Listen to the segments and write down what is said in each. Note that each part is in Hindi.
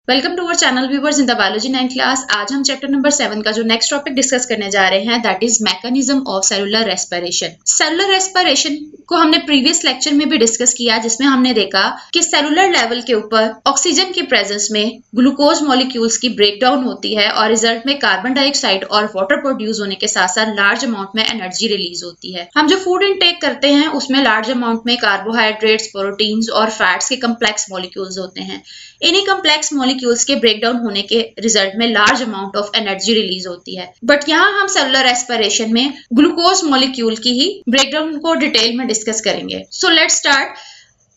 Welcome to our channel viewers in the biology 9th class. आज हम चैप्टर नंबर 7 का जो नेक्स्ट टॉपिक डिस्कस करने जा रहे हैं that is mechanism of cellular respiration. Cellular respiration को हमने प्रीवियस लेक्चर में भी डिस्कस किया, जिसमें हमने देखा कि सेलुलर लेवल के ऊपर ऑक्सीजन के प्रेजेंस में ग्लूकोज मॉलिक्यूल्स की ब्रेकडाउन होती है और रिजल्ट में कार्बन डाइऑक्साइड और वाटर प्रोड्यूस होने के साथ साथ लार्ज अमाउंट में एनर्जी रिलीज होती है। हम जो फूड इनटेक करते हैं उसमें लार्ज अमाउंट में कार्बोहाइड्रेट्स, प्रोटीन्स और फैट्स के कम्प्लेक्स मॉलिक्यूल्स होते हैं। इन्हीं कम्प्लेक्स मॉलिक्यूल्स के ब्रेकडाउन होने के रिजल्ट में large amount of energy release होती है। बट यहाँ हम सेलुलर रेस्पिरेशन में ग्लूकोज मॉलिक्यूल की ही ब्रेकडाउन को डिटेल में डिस्कस करेंगे। So let's start.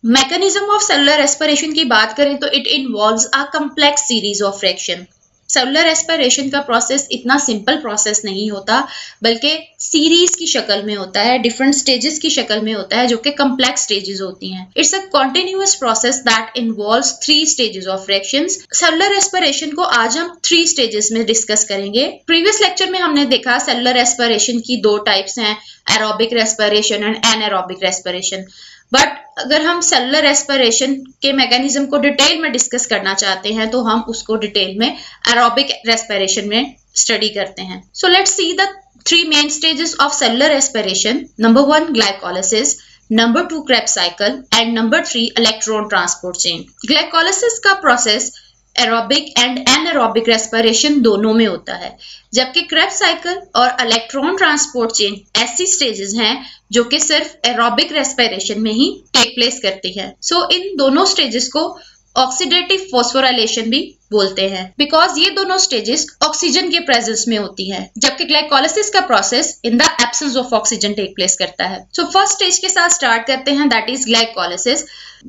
Mechanism of cellular respiration की बात करें तो it involves a complex series of reaction. Cellular respiration का प्रोसेस इतना सिंपल प्रोसेस नहीं होता, बल्कि सीरीज की शक्ल में होता है, डिफरेंट स्टेजेस की शक्ल में होता है, जो कि कम्प्लेक्स स्टेजेस होती हैं। It's a continuous process that involves 3 stages of reactions. Cellular respiration को आज हम 3 स्टेजेस में डिस्कस करेंगे। प्रीवियस लेक्चर में हमने देखा सेलुलर रेस्पिरेशन की 2 टाइप्स हैं, aerobic respiration and anaerobic respiration. But अगर हम सेलुलर रेस्पिरेशन के मैकेनिज्म को डिटेल में डिस्कस करना चाहते हैं तो हम उसको डिटेल में एरोबिक रेस्पिरेशन में स्टडी करते हैं। So let's see the 3 main stages of cellular respiration. Number 1 glycolysis, number 2 Krebs cycle and number 3 electron transport chain. Glycolysis का process aerobic and anaerobic respiration दोनों में होता है, जबकि क्रेब्स साइकिल और इलेक्ट्रॉन ट्रांसपोर्ट चेन ऐसी स्टेजेस हैं जो कि सिर्फ एरोबिक रेस्पिरेशन में ही टेक प्लेस करती है। सो इन दोनों स्टेजेस को ऑक्सीडेटिव फॉस्फोराइलेशन भी बोलते हैं, बिकॉज ये दोनों स्टेजेस ऑक्सीजन के प्रेजेंस में होती है, जबकि ग्लाइकोलिसिस का process in the absence of oxygen take place करता है। सो फर्स्ट स्टेज के साथ स्टार्ट करते हैं, that is glycolysis.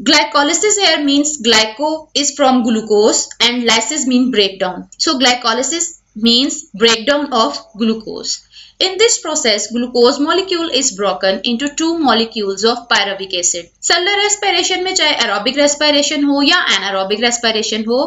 Glycolysis here means glyco is from glucose and lysis mean breakdown. So glycolysis means breakdown of glucose. In this process, glucose molecule is broken into 2 molecules of pyruvic acid. Cellular respiration में चाहे एरोबिक रेस्पिरेशन हो या एनारोबिक रेस्पिरेशन हो,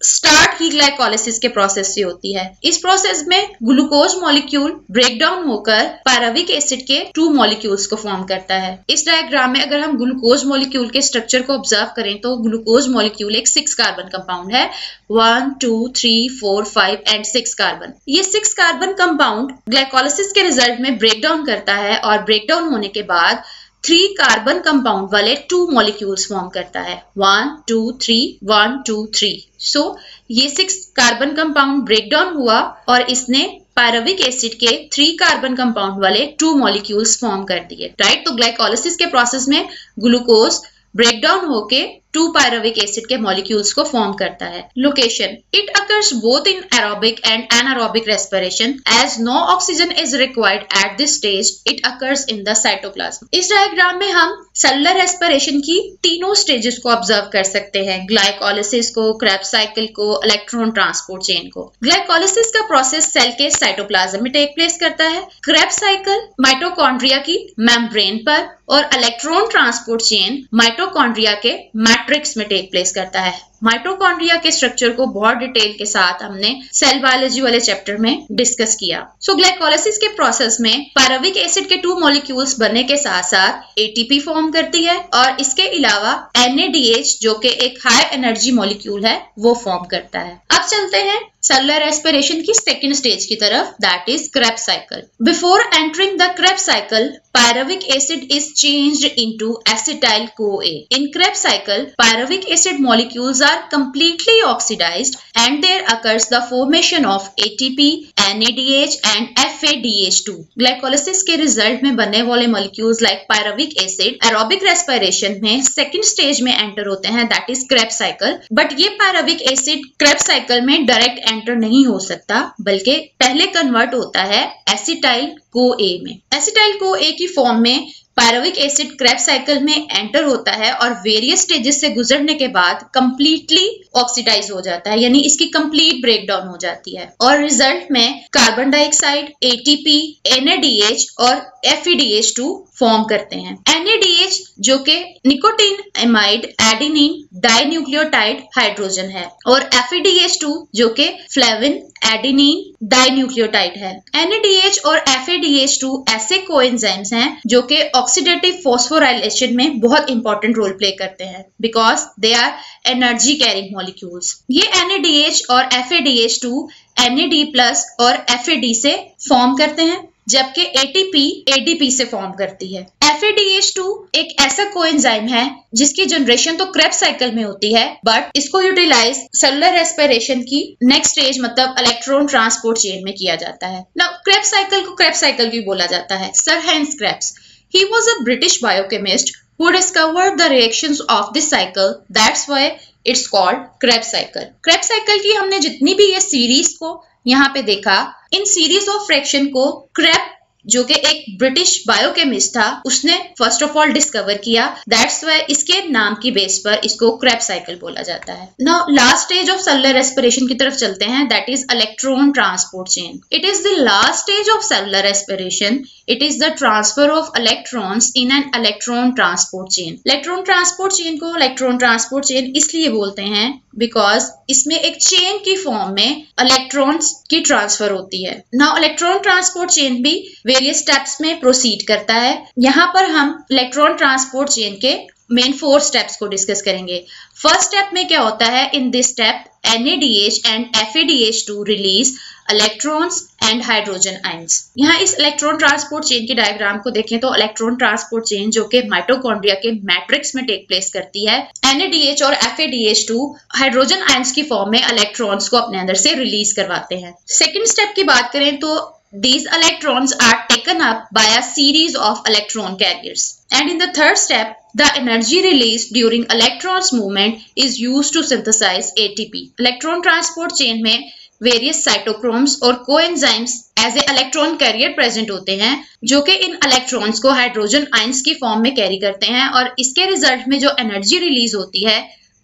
स्टार्ट ही ग्लाइकोलिसिस के प्रोसेस से होती है। इस प्रोसेस में ग्लूकोज मॉलिक्यूल ब्रेकडाउन होकर पायरुविक एसिड के 2 मॉलिक्यूल्स को फॉर्म करता है। इस डायग्राम में अगर हम ग्लूकोज मॉलिक्यूल के स्ट्रक्चर को ऑब्जर्व करें तो ग्लूकोज मॉलिक्यूल एक 6 कार्बन कंपाउंड है। 1, 2, 3, 4, 5 एंड 6 कार्बन। ये 6 कार्बन कंपाउंड ग्लाइकोलिसिस के रिजल्ट में ब्रेकडाउन करता है और ब्रेकडाउन होने के बाद 3 कार्बन कंपाउंड वाले 2 मॉलिक्यूल्स फॉर्म करता है। 1, 2, 3, 1, 2, 3। सो ये 6 कार्बन कंपाउंड ब्रेकडाउन हुआ और इसने पायरुविक एसिड के 3 कार्बन कंपाउंड वाले 2 मॉलिक्यूल्स फॉर्म कर दिए, राइट। तो ग्लाइकोलिसिस के प्रोसेस में ग्लूकोज ब्रेकडाउन होके 2 पायरुविक एसिड के मॉलिक्यूल्स को फॉर्म करता है। Location, it occurs both in aerobic and anaerobic respiration as no oxygen is required at this stage, it occurs in the cytoplasm. इस डायग्राम में हम सेलुलर रेस्पिरेशन की तीनों स्टेजेस को ऑब्जर्व कर सकते हैं, ग्लाइकोलिसिस को, क्रेब्स साइकिल को, इलेक्ट्रॉन ट्रांसपोर्ट चेन को। ग्लाइकोलिसिस का प्रोसेस सेल के साइटोप्लाज्म में टेक प्लेस करता है, क्रेब्स साइकिल माइटोकॉन्ड्रिया की मेम्ब्रेन पर और इलेक्ट्रॉन ट्रांसपोर्ट चेन माइटोकॉन्ड्रिया के मैट्रिक्स में टेक प्लेस करता है। माइटोकॉन्ड्रिया के स्ट्रक्चर को बहुत डिटेल के साथ हमने सेल बायोलॉजी वाले चैप्टर में डिस्कस किया। सो ग्लाइकोलिसिस के प्रोसेस में पायरुविक एसिड के 2 मॉलिक्यूल्स बनने के साथ साथ एटीपी फॉर्म करती है और इसके अलावा NADH जो कि एक हाई एनर्जी मॉलिक्यूल है वो फॉर्म करता है। अब चलते हैं सेलुलर रेस्पिरेशन की सेकेंड स्टेज की तरफ, that is Krebs cycle. Before entering the Krebs cycle, pyruvic acid is changed into acetyl CoA. In Krebs cycle, pyruvic acid molecules are completely oxidized and there occurs the formation of ATP, NADH and FADH2. Glycolysis के रिजल्ट में बनने वाले molecules like pyruvic acid aerobic respiration में second stage में enter होते हैं, that is Krebs cycle. But ये pyruvic acid Krebs cycle में direct enter नहीं हो सकता, बल्कि पहले convert होता है acetyl CoA में। एसिटाइल CoA की फॉर्म में पायरुविक एसिड क्रेब्स साइकिल में एंटर होता है और वेरियस स्टेजेस से गुजरने के बाद कंप्लीटली ऑक्सीडाइज हो जाता है, यानी इसकी कंप्लीट ब्रेकडाउन हो जाती है और रिजल्ट में कार्बन डाइऑक्साइड, ATP, NADH और FADH2 फॉर्म करते हैं। NADH जो कि nicotine amide adenine dinucleotide hydrogen है और FADH2 जो कि फ्लेविन एडेनिन डाइन्यूक्लियोटाइड है। NADH और FADH2 ऐसे कोएंजाइम्स हैं जो कि ऑक्सीडेटिव फॉस्फोराइलेशन में बहुत इंपॉर्टेंट रोल प्ले करते हैं because they are energy carrying molecules. ये NADH और FADH2 NAD+ और FAD से फॉर्म करते हैं, जबकि ATP ADP से फॉर्म करती है। FADH2 एक ऐसा कोएंजाइम है जिसकी जनरेशन तो क्रेब्स साइकिल में होती है, बट इसको यूटिलाइज सेलुलर रेस्पिरेशन की नेक्स्ट स्टेज मतलब इलेक्ट्रॉन ट्रांसपोर्ट चेन में किया जाता है। नाउ क्रेब्स साइकिल को क्रेब्स साइकिल भी बोला जाता है। Sir Hans Krebs, he was a British biochemist who discovered the reactions of this cycle. That's why it's called Krebs cycle. Krebs cycle की हमने जितनी भी ये सीरीज को यहाँ पे देखा, इन सीरीज ऑफ फ्रैक्शन को क्रेब जो कि एक ब्रिटिश बायोकेमिस्ट था उसने फर्स्ट ऑफ ऑल डिस्कवर किया। दैट्स वाई इसके नाम की बेस पर इसको क्रेब्स साइकिल बोला जाता है। Now last stage of cellular respiration की तरफ चलते हैं, that is electron transport chain. It is the last stage of cellular respiration. It is the transfer of electrons in an electron transport chain. Electron transport chain को इलेक्ट्रॉन ट्रांसपोर्ट चेन इसलिए बोलते हैं बिकॉज इसमें एक चेन की फॉर्म में इलेक्ट्रॉन्स की ट्रांसफर होती है। नाउ इलेक्ट्रॉन ट्रांसपोर्ट चेन भी वेरियस स्टेप्स में प्रोसीड करता है। यहाँ पर हम इलेक्ट्रॉन ट्रांसपोर्ट चेन के मेन 4 स्टेप्स को डिस्कस करेंगे। फर्स्ट स्टेप में क्या होता है, in this step NADH and FADH2 release electrons and hydrogen ions. यहाँ इस इलेक्ट्रॉन ट्रांसपोर्ट चेन की डायग्राम को देखें तो इलेक्ट्रॉन ट्रांसपोर्ट चेन जो कि माइटोकॉन्ड्रिया के मैट्रिक्स में टेक प्लेस करती है, NADH और FADH2 हाइड्रोजन आयंस की फॉर्म में इलेक्ट्रॉन्स को अपने अंदर से रिलीज करवाते हैं। सेकेंड स्टेप की बात करें तो these electrons are taken up by a series of electron carriers, and in the third step the energy released during electrons movement is used to synthesize ATP. electron transport chain में वेरियस साइटोक्रोम्स और coenzymes as a electron carrier present होते हैं जो कि इन इलेक्ट्रॉन्स को हाइड्रोजन आयंस की फॉर्म में कैरी करते हैं, और इसके रिजल्ट में जो एनर्जी रिलीज होती है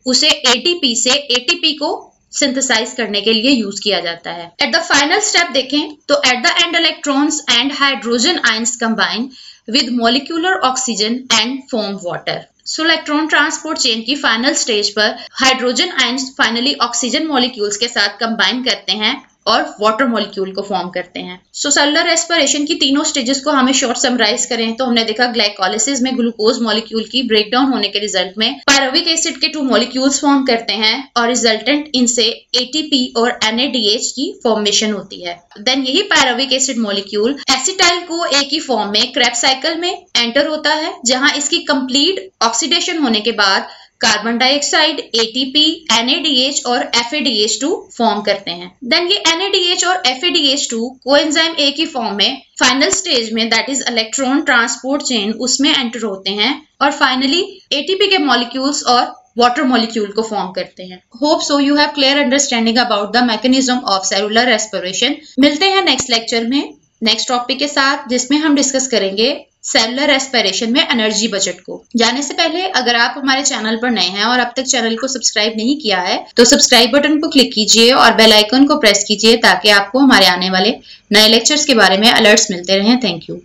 उसे ATP से ATP को सिंथेसाइज करने के लिए यूज किया जाता है। एट द फाइनल स्टेप देखें तो at the end electrons and hydrogen ions combine with molecular oxygen and form water. So electron transport chain की फाइनल स्टेज पर hydrogen ions finally oxygen molecules के साथ कंबाइन करते हैं और वाटर मॉलिक्यूल को फॉर्म करते हैं। सो सेलुलर रेस्पिरेशन की तीनों स्टेजेस को हमें शॉर्ट समराइज करें तो हमने देखा ग्लाइकोलाइसिस में ग्लूकोज मॉलिक्यूल की ब्रेकडाउन होने के रिजल्ट में पायरुविक एसिड के 2 मॉलिक्यूल्स फॉर्म करते हैं और रिजल्टेंट इनसे ATP और NADH की फॉर्मेशन होती है। देन यही pyruvic acid molecule acetyl co A की फॉर्म में क्रेब्स साइकिल में एंटर होता है, जहां इसकी कंप्लीट ऑक्सीडेशन होने के बाद कार्बन डाइऑक्साइड, ATP, NADH और FADH2 फॉर्म करते हैं। देन ये NADH और FADH2 कोएंजाइम A की फॉर्म में फाइनल स्टेज में that is electron transport chain उसमें एंटर होते हैं और फाइनली ATP के मॉलिक्यूल्स और वाटर मॉलिक्यूल को फॉर्म करते हैं। Hope so you have clear understanding about the mechanism of cellular respiration. मिलते हैं नेक्स्ट लेक्चर में नेक्स्ट टॉपिक के साथ जिसमें हम डिस्कस करेंगे सेलुलर रेस्पिरेशन में एनर्जी बजट को। जाने से पहले अगर आप हमारे चैनल पर नए हैं और अब तक चैनल को सब्सक्राइब नहीं किया है तो सब्सक्राइब बटन को क्लिक कीजिए और बेल आइकन को प्रेस कीजिए ताकि आपको हमारे आने वाले नए लेक्चर्स के बारे में अलर्ट्स मिलते रहें। Thank you.